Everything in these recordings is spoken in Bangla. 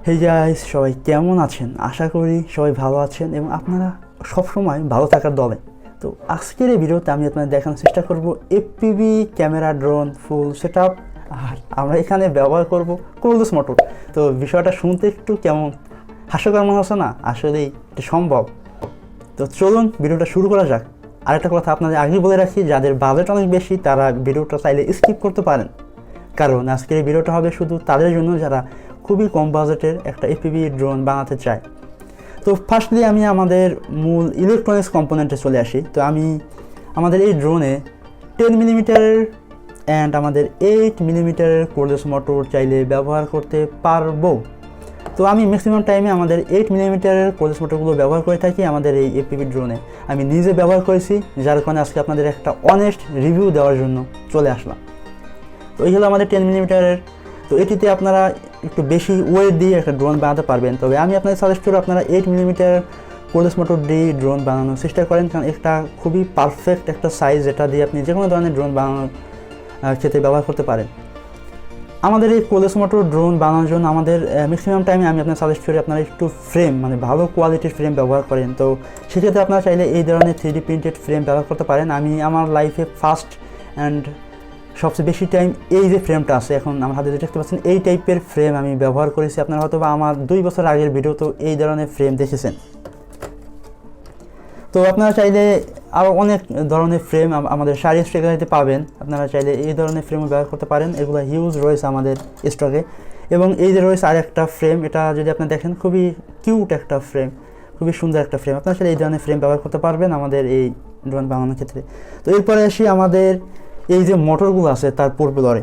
হে গাইস, সবাই কেমন আছেন? আশা করি সবাই ভালো আছেন এবং আপনারা সবসময় ভালো থাকার দলে। তো আজকের এই ভিডিওতে আমি আপনাদের দেখানোর চেষ্টা করব FPV camera drone full setup, আর আমরা এখানে ব্যবহার করব কোরলেস মোটর। তো বিষয়টা শুনতে একটু কেমন হাস্যকর মনে হচ্ছে না? আসলেই এটা সম্ভব। তো চলুন ভিডিওটা শুরু করা যাক। আরেকটা কথা আপনাদের আগে বলে রাখি, যাদের বাজেট অনেক বেশি তারা ভিডিওটা চাইলে স্কিপ করতে পারেন, কারণ আজকের এই ভিডিওটা হবে শুধু তাদের জন্য যারা খুবই কম বাজেটের একটা এফপিভি ড্রোন বানাতে চায়। তো ফার্স্টলি আমি আমাদের মূল ইলেকট্রনিক্স কম্পোনেন্টে চলে আসি। তো আমি আমাদের এই ড্রোনে 10 মিলিমিটারের অ্যান্ড আমাদের 8 মিলিমিটারের কোরলেস মোটর চাইলে ব্যবহার করতে পারবো। তো আমি ম্যাক্সিমাম টাইমে আমাদের 8 মিলিমিটারের কোরলেস মোটরগুলো ব্যবহার করে থাকি আমাদের এই এফপিভি ড্রোনে। আমি নিজে ব্যবহার করেছি, যার কারণে আজকে আপনাদের একটা অনেস্ট রিভিউ দেওয়ার জন্য চলে আসলাম। তো এই হলো আমাদের 10 মিলিমিটারের। তো এটিতে আপনারা একটু বেশি ওয়েট দিয়ে একটা ড্রোন বানাতে পারবেন, তবে আমি আপনাদের সাজেস্ট করব আপনারা 8 মিলিমিটার কোরলেস মোটর দিয়ে ড্রোন বানানোর চেষ্টা করেন, কারণ একটা খুবই পারফেক্ট একটা সাইজ, যেটা দিয়ে আপনি যে কোনো ধরনের ড্রোন বানানোর ক্ষেত্রে ব্যবহার করতে পারেন। আমাদের এই কোরলেস মোটর ড্রোন বানানোর জন্য আমাদের ম্যাক্সিমাম টাইমে আমি আপনার সাজেস্ট করি আপনারা একটু ফ্রেম, মানে ভালো কোয়ালিটির ফ্রেম ব্যবহার করেন। তো সেক্ষেত্রে আপনারা চাইলে এই ধরনের 3D প্রিন্টেড ফ্রেম ব্যবহার করতে পারেন। আমি আমার লাইফে ফার্স্ট অ্যান্ড সবচেয়ে বেশি টাইম এই যে ফ্রেমটা আছে এখন আমার হাতে দেখতে পাচ্ছেন, এই টাইপের ফ্রেম আমি ব্যবহার করেছি। আপনারা হয়তো বা আমার 2 বছর আগের ভিডিও তো এই ধরনের ফ্রেম দেখেছেন। তো আপনারা চাইলে আরও অনেক ধরনের ফ্রেম আমাদের শাহরিয়ার TechGalleryতে পাবেন, আপনারা চাইলে এই ধরনের ফ্রেমও ব্যবহার করতে পারেন। এগুলো হিউজ রয়েছে আমাদের স্টকে। এবং এই যে রয়েছে আর একটা ফ্রেম, এটা যদি আপনি দেখেন খুবই কিউট একটা ফ্রেম, খুবই সুন্দর একটা ফ্রেম। আপনারা চাইলে এই ধরনের ফ্রেম ব্যবহার করতে পারবেন আমাদের এই ড্রোন বানানোর ক্ষেত্রে। তো এরপরে আসি আমাদের এই যে মোটরগুলো আছে তার প্রপেলারে।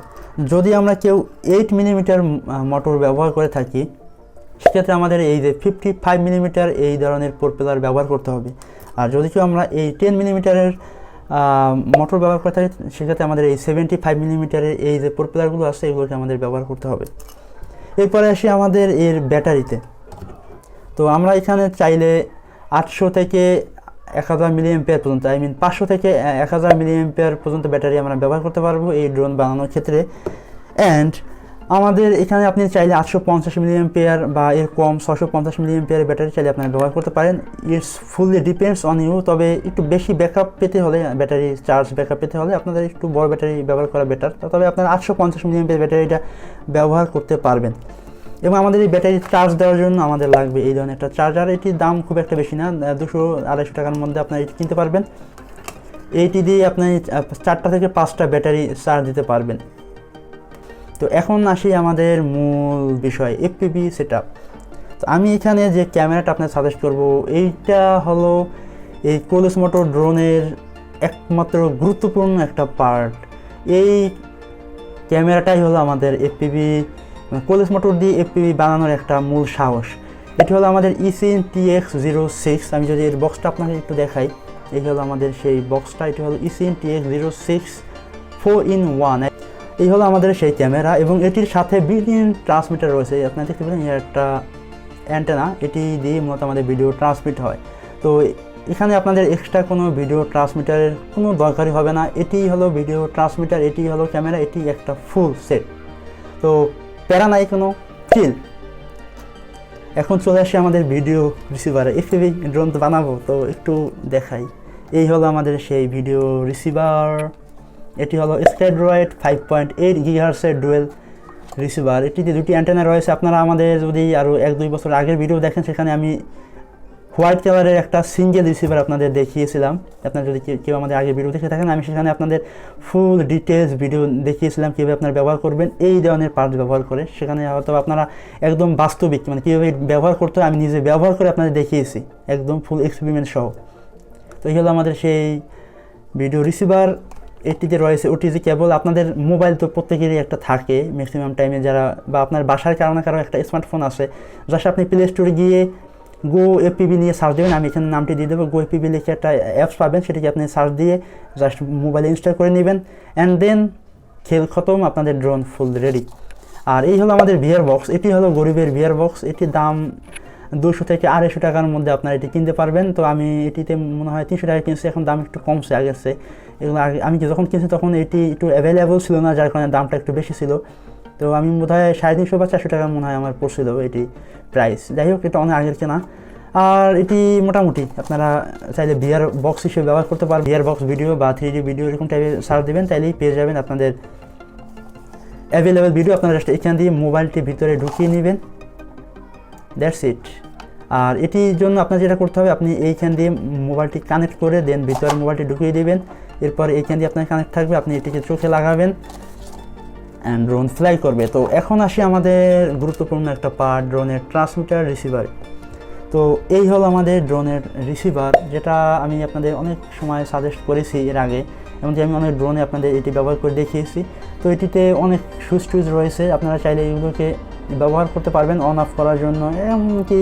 যদি আমরা কেউ 8 মিলিমিটার মোটর ব্যবহার করে থাকি, সেক্ষেত্রে আমাদের এই যে 55 মিলিমিটার এই ধরনের প্রপেলার ব্যবহার করতে হবে। আর যদি কেউ আমরা এই 10 মিলিমিটারের মোটর ব্যবহার করে থাকি, সেক্ষেত্রে আমাদের এই 75 মিলিমিটারের এই যে প্রপেলারগুলো আছে এগুলোকে আমাদের ব্যবহার করতে হবে। এরপরে আসি আমাদের এর ব্যাটারিতে। তো আমরা এখানে চাইলে 800 থেকে 1000 মিলিঅ্যাম্পিয়ার পর্যন্ত, 500 থেকে 1000 মিলিঅ্যাম্পিয়ার পর্যন্ত ব্যাটারি আমরা ব্যবহার করতে পারবো এই ড্রোন বানানোর ক্ষেত্রে। অ্যান্ড আমাদের এখানে আপনি চাইলে 850 মিলিঅ্যাম্পিয়ার বা এর কম 650 মিলিঅ্যাম্পিয়ার ব্যাটারি চাইলে আপনারা ব্যবহার করতে পারেন। It's fully depends on you. তবে একটু বেশি ব্যাকআপ পেতে হলে, ব্যাটারি চার্জ ব্যাকআপ পেতে হলে আপনাদের একটু বড় ব্যাটারি ব্যবহার করা বেটার। তবে আপনারা 850 মিলিঅ্যাম্পিয়ার ব্যাটারিটা ব্যবহার করতে পারবেন। এবং আমাদের এই ব্যাটারি চার্জ দেওয়ার জন্য আমাদের লাগবে এই ধরনের একটা চার্জার। এটির দাম খুব একটা বেশি না, 200-250 টাকার মধ্যে আপনারা এটি কিনতে পারবেন। এইটি দিয়ে আপনি 4টা থেকে 5টা ব্যাটারি চার্জ দিতে পারবেন। তো এখন আসি আমাদের মূল বিষয়, এফপিভি সেটআপ। তো আমি এখানে যে ক্যামেরাটা আপনার সাজেস্ট করব, এইটা হলো এই কোরলেস মোটর ড্রোনের একমাত্র গুরুত্বপূর্ণ একটা পার্ট। এই ক্যামেরাটাই হলো আমাদের এফপিভি, কোরলেস মোটর দিয়ে এফপিভি বানানোর একটা মূল সাহস। এটি হলো আমাদের Eachine TX06। আমি যদি এর বক্সটা আপনাকে একটু দেখাই, এই হলো আমাদের সেই বক্সটা। এটি হলো Eachine TX06 4-in-1। এই হলো আমাদের সেই ক্যামেরা, এবং এটির সাথে বিল্ট-ইন ট্রান্সমিটার রয়েছে। আপনারা দেখতে পারেন এর একটা অ্যান্টেনা, এটি দিয়ে মূলত আমাদের ভিডিও ট্রান্সমিট হয়। তো এখানে আপনাদের এক্সট্রা কোনো ভিডিও ট্রান্সমিটারের কোনো দরকারই হবে না। এটি হলো ভিডিও ট্রান্সমিটার, এটি হলো ক্যামেরা, এটি একটা ফুল সেট। তো প্যারা নাই কোনো, চিল। এখন চলে আসি আমাদের ভিডিও রিসিভারে। এফপিভি ড্রোন তো বানাবো, তো একটু দেখাই। এই হলো আমাদের সেই ভিডিও রিসিভার। এটি হলো Skydroid 5.8 GHz ডুয়েল রিসিভার। এটিতে 2টি অ্যান্টেনা রয়েছে। আপনারা আমাদের যদি আরও 1-2 বছর আগের ভিডিও দেখেন, সেখানে আমি হোয়াইট কালারের একটা সিঙ্গেল রিসিভার আপনাদের দেখিয়েছিলাম। আপনারা যদি কেউ আমাদের আগের ভিডিও দেখে থাকেন, আমি সেখানে আপনাদের ফুল ডিটেলস ভিডিও দেখিয়েছিলাম কীভাবে আপনারা ব্যবহার করবেন এই ধরনের পার্টস ব্যবহার করে। সেখানে হয়তো আপনারা একদম বাস্তবিক, মানে কীভাবে ব্যবহার করতে হয় আমি নিজে ব্যবহার করে আপনাদের দেখিয়েছি, একদম ফুল এক্সপেরিমেন্ট সহ। তো এই হলো আমাদের সেই ভিডিও রিসিভার। এটিতে রয়েছে ওটিজি কেবল। আপনাদের মোবাইল তো প্রত্যেকেরই একটা থাকে ম্যাক্সিমাম টাইমে, যারা বা আপনার বাসার কারো একটা স্মার্টফোন আছে, জাস্ট আপনি প্লে স্টোরে গিয়ে গো এফপিভি নিয়ে সার্চ দেবেন। আমি এখানে নামটি দিয়ে দেবো, গো এফপিভি লিখে একটা অ্যাপস পাবেন, সেটিকে আপনি সার্চ দিয়ে জাস্ট মোবাইলে ইনস্টল করে নেবেন, অ্যান্ড দেন খেল খতম, আপনাদের ড্রোন ফুল রেডি। আর এই হলো আমাদের ভিআর বক্স। এটি হলো গরিবের ভিআর বক্স। এটির দাম 200 থেকে 250 টাকার মধ্যে আপনারা এটি কিনতে পারবেন। তো আমি এটিতে মনে হয় 300 টাকা কিনছি, এখন দাম একটু কমছে আগের চেয়ে। এগুলো আগে আমি যখন কিনছি তখন এটি একটু অ্যাভেলেবল ছিল না, যার কারণে দামটা একটু বেশি ছিল। তো আমি বোধহয় 350 বা 400 টাকা মনে হয় আমার পড়ছিল এটি প্রাইস। যাই হোক, এটা অনেক আগের কেনা। আর এটি মোটামুটি আপনারা চাইলে ভিআর বক্স হিসেবে ব্যবহার করতে পারবেন। ভিআর বক্স ভিডিও বা 3D ভিডিও এরকম টাইপের সার্চ দেবেন, তাইলেই পেয়ে যাবেন আপনাদের অ্যাভেলেবেল ভিডিও। আপনারা জাস্ট এখান দিয়ে মোবাইলটি ভিতরে ঢুকিয়ে নেবেন, দ্যাটস ইট। আর এটির জন্য আপনার যেটা করতে হবে, আপনি এইখান দিয়ে মোবাইলটি কানেক্ট করে দেন ভিতরে মোবাইলটি ঢুকিয়ে দেবেন। এরপর এইখান দিয়ে আপনার কানেক্ট থাকবে, আপনি এটিকে চোখে লাগাবেন অ্যান্ড ড্রোন ফ্লাই করবে। তো এখন আসি আমাদের গুরুত্বপূর্ণ একটা পার্ট, ড্রোনের ট্রান্সমিটার রিসিভার। তো এই হলো আমাদের ড্রোনের রিসিভার, যেটা আমি আপনাদের অনেক সময় সাজেস্ট করেছি এর আগে, এমনকি আমি অনেক ড্রোনে আপনাদের এটি ব্যবহার করে দেখিয়েছি। তো এটিতে অনেক সুইচ টুইচ রয়েছে, আপনারা চাইলে এগুলোকে ব্যবহার করতে পারবেন অন অফ করার জন্য। এমনকি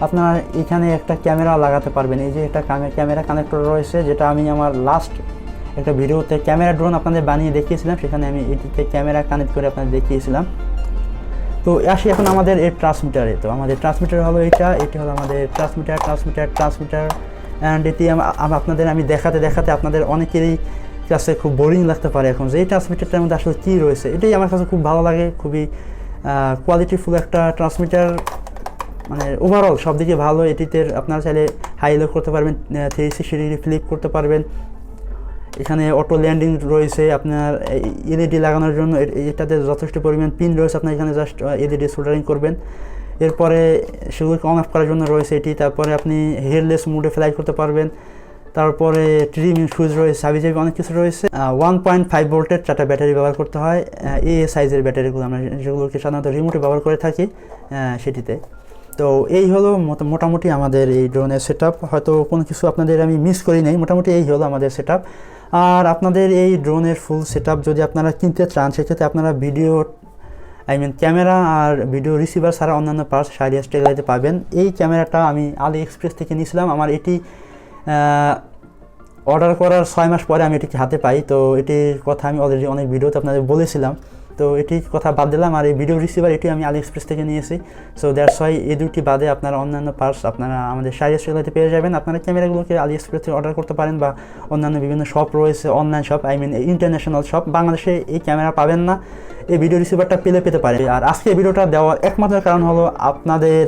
আপনারা এখানে একটা ক্যামেরা লাগাতে পারবেন। এই যে একটা ক্যামেরা কানেক্টর রয়েছে, যেটা আমি আমার লাস্ট একটা ভিডিওতে ক্যামেরা ড্রোন আপনাদের বানিয়ে দেখিয়েছিলাম, সেখানে আমি এটিতে ক্যামেরা কানেক্ট করে আপনাদের দেখিয়েছিলাম। তো আসি এখন আমাদের এই ট্রান্সমিটারে। তো আমাদের ট্রান্সমিটার হলো এটি হলো আমাদের ট্রান্সমিটার অ্যান্ড এটি আপনাদের আমি দেখাতে আপনাদের অনেকেরই কাছে খুব বোরিং লাগতে পারে এখন যে এই ট্রান্সমিটারটার মধ্যে আসলে কী রয়েছে। এটাই আমার কাছে খুব ভালো লাগে, খুবই কোয়ালিটিফুল একটা ট্রান্সমিটার, মানে ওভারঅল সব দিকে ভালো। এটিতে আপনারা চাইলে হাই লো করতে পারবেন, 360 ডিগ্রি ফ্লিপ করতে পারবেন। এখানে অটো ল্যান্ডিং রয়েছে, আপনার এলইডি লাগানোর জন্য এটাতে যথেষ্ট পরিমাণ পিন রয়েছে, আপনার এখানে জাস্ট এলইডি সোল্ডারিং করবেন। এরপরে সেগুলোকে অন অফ করার জন্য রয়েছে এটি। তারপরে আপনি হেডলেস মোডে ফ্লাই করতে পারবেন। তারপরে ট্রিমিং সুইচ রয়েছে, সাবিজাবি অনেক কিছু রয়েছে। 1.5 ভোল্টের 4টা ব্যাটারি ব্যবহার করতে হয়, এই সাইজের ব্যাটারিগুলো আমরা যেগুলোকে সাধারণত রিমোটে ব্যবহার করে থাকি সেটিতে। তো এই হলো মোটামুটি আমাদের এই ড্রোনের সেটআপ। হয়তো কোনো কিছু আপনাদের আমি মিস করি নাই, মোটামুটি এই হলো আমাদের সেটআপ। আর আপনাদের এই ড্রোনের ফুল সেটআপ যদি আপনারা কিনতে চান, সেক্ষেত্রে আপনারা ক্যামেরা আর ভিডিও রিসিভার ছাড়া অন্যান্য পার্টস শাহরিয়ার টেকগ্যালারিতে পাবেন। এই ক্যামেরাটা আমি আলি এক্সপ্রেস থেকে নিয়েছিলাম। আমার এটি অর্ডার করার 6 মাস পরে আমি এটিকে হাতে পাই। তো এটির কথা আমি অলরেডি অনেক ভিডিওতে আপনাদের বলেছিলাম, তো এটির কথা বাদ দিলাম। আর এই ভিডিও রিসিভার এটি আমি আলি এক্সপ্রেস থেকে নিয়েছি। সো দ্যাটস ওয়াই এই দুটি বাদে আপনারা অন্যান্য পার্টস আপনারা আমাদের শাহরিয়ার টেকগ্যালারিতে পেয়ে যাবেন। আপনারা ক্যামেরাগুলোকে আলি এক্সপ্রেস থেকে অর্ডার করতে পারেন, বা অন্যান্য বিভিন্ন শপ রয়েছে, অনলাইন শপ, ইন্টারন্যাশনাল শপ। বাংলাদেশে এই ক্যামেরা পাবেন না, এই ভিডিও রিসিভারটা পেতে পারে। আর আজকে ভিডিওটা দেওয়ার একমাত্র কারণ হলো আপনাদের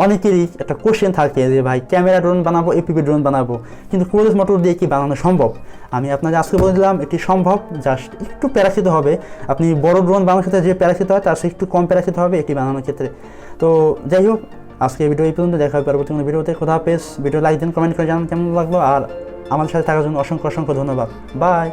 অনেকেরই একটা কোশ্চেন থাকে যে ভাই ক্যামেরা ড্রোন বানাবো, এপিভি ড্রোন বানাবো, কিন্তু কোরেস মোটর দিয়ে কি বানানো সম্ভব? আমি আপনাদের আজকে বলে দিলাম এটি সম্ভব, জাস্ট একটু প্যারাখিত হবে। আপনি বড় ড্রোন বানানোর ক্ষেত্রে যে প্যারাখিত হয় তার চেয়ে একটু কম প্যারাখিত হবে এটি বানানোর ক্ষেত্রে। তো যাই হোক, আজকে ভিডিও এই পর্যন্ত, দেখা হবে পরবর্তী কোনো ভিডিওতে। খোদা হাফেজ। ভিডিও লাইক দিন, কমেন্ট করে জানান কেমন লাগলো, আর আমাদের সাথে থাকার জন্য অসংখ্য ধন্যবাদ। বাই।